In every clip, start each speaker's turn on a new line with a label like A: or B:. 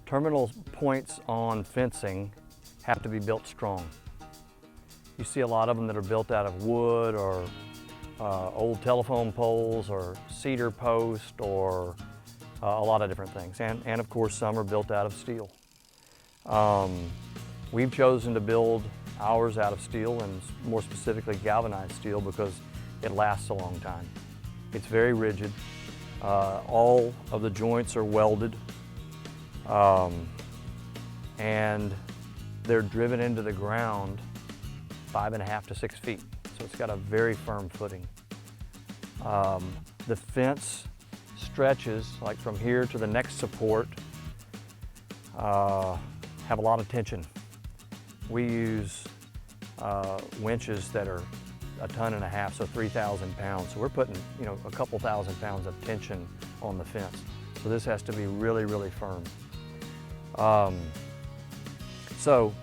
A: Terminal points on fencing have to be built strong. You see a lot of them that are built out of wood or old telephone poles or cedar post or a lot of different things. And of course some are built out of steel. We've chosen to build ours out of steel, and more specifically galvanized steel, because it lasts a long time. It's very rigid. All of the joints are welded. And they're driven into the ground 5.5 to 6 feet. So it's got a very firm footing. The fence stretches, like from here to the next support, have a lot of tension. We use winches that are 1.5 tons, so 3,000 pounds. So we're putting, a couple thousand pounds of tension on the fence. So this has to be really, really firm. So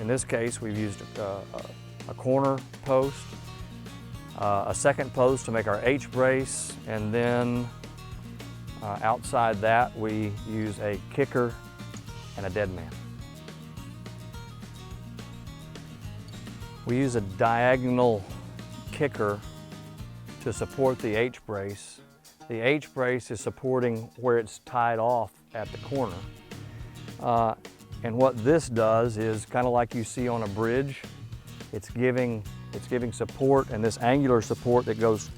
A: in this case, we've used a corner post, a second post to make our H-brace, and then outside that we use a kicker and a dead man. We use a diagonal kicker to support the H-brace. The H-brace is supporting where it's tied off at the corner. And what this does is kind of like you see on a bridge. It's giving support, and this angular support that goes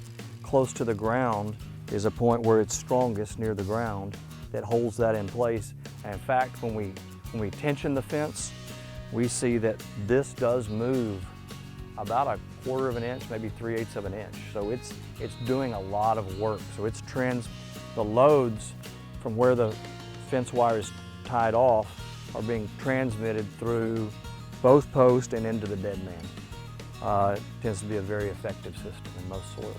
A: close to the ground is a point where it's strongest near the ground that holds that in place. And in fact, when we tension the fence, we see that this does move about 1/4 of an inch, maybe 3/8 of an inch. So it's doing a lot of work. So the loads from where the fence wire is tied off are being transmitted through both posts and into the dead man. It tends to be a very effective system in most soils.